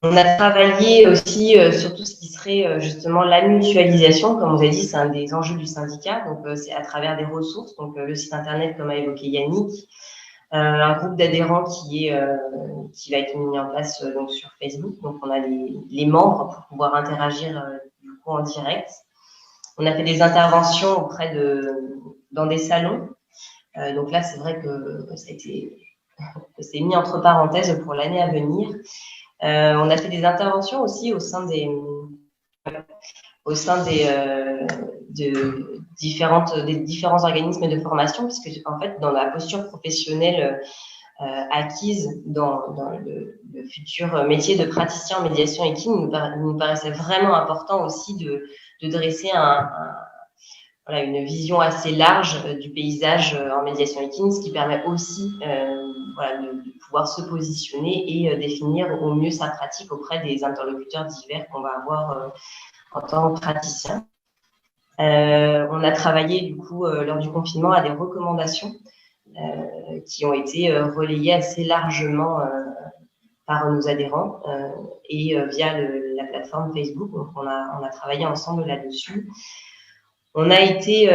On a travaillé aussi sur tout ce qui serait justement la mutualisation. Comme vous avez dit, c'est un des enjeux du syndicat. Donc, c'est à travers des ressources. Donc, le site internet, comme a évoqué Yannick, un groupe d'adhérents qui va être mis en place donc sur Facebook. Donc, on a les membres pour pouvoir interagir du coup en direct. On a fait des interventions dans des salons. Donc là, c'est vrai que c'est mis entre parenthèses pour l'année à venir. On a fait des interventions aussi au sein des des différents organismes de formation, puisque en fait, dans la posture professionnelle acquise dans le futur métier de praticien en médiation équine, il nous paraissait vraiment important aussi de dresser voilà, une vision assez large du paysage en médiation équine, ce qui permet aussi voilà, de pouvoir se positionner et définir au mieux sa pratique auprès des interlocuteurs divers qu'on va avoir en tant que praticien. On a travaillé du coup lors du confinement à des recommandations qui ont été relayées assez largement par nos adhérents et via la plateforme Facebook. Donc on a travaillé ensemble là-dessus. On a été,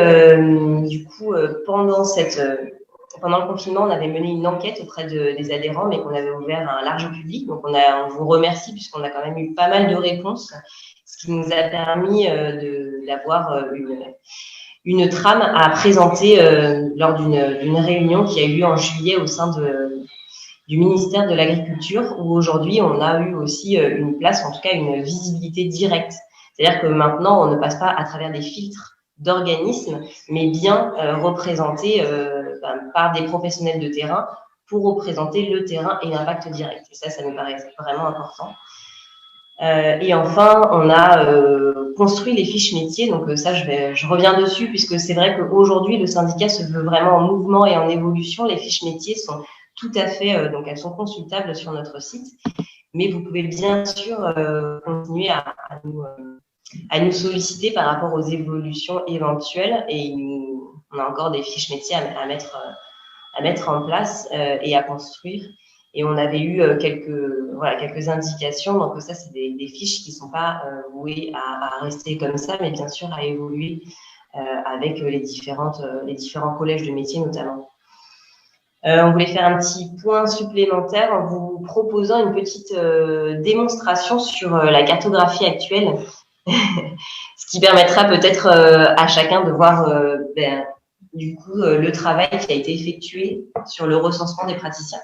du coup, pendant le confinement, on avait mené une enquête auprès des adhérents, mais qu'on avait ouvert à un large public. Donc, on vous remercie puisqu'on a quand même eu pas mal de réponses, ce qui nous a permis d'avoir une trame à présenter lors d'une réunion qui a eu lieu en juillet au sein du ministère de l'Agriculture, où aujourd'hui, on a eu aussi une place, en tout cas une visibilité directe. C'est-à-dire que maintenant, on ne passe pas à travers des filtres d'organismes, mais bien représentés par des professionnels de terrain pour représenter le terrain et l'impact direct. Et ça nous paraît vraiment important. Et enfin, on a construit les fiches métiers. Donc ça, je reviens dessus, puisque c'est vrai qu'aujourd'hui, le syndicat se veut vraiment en mouvement et en évolution. Les fiches métiers sont tout à fait, donc elles sont consultables sur notre site. Mais vous pouvez bien sûr continuer à nous solliciter par rapport aux évolutions éventuelles, et on a encore des fiches métiers à mettre en place et à construire. Et on avait eu quelques indications. Donc ça, c'est des fiches qui ne sont pas vouées à rester comme ça, mais bien sûr à évoluer avec les différents collèges de métiers notamment. On voulait faire un petit point supplémentaire en vous proposant une petite démonstration sur la cartographie actuelle, ce qui permettra peut-être à chacun de voir du coup le travail qui a été effectué sur le recensement des praticiens.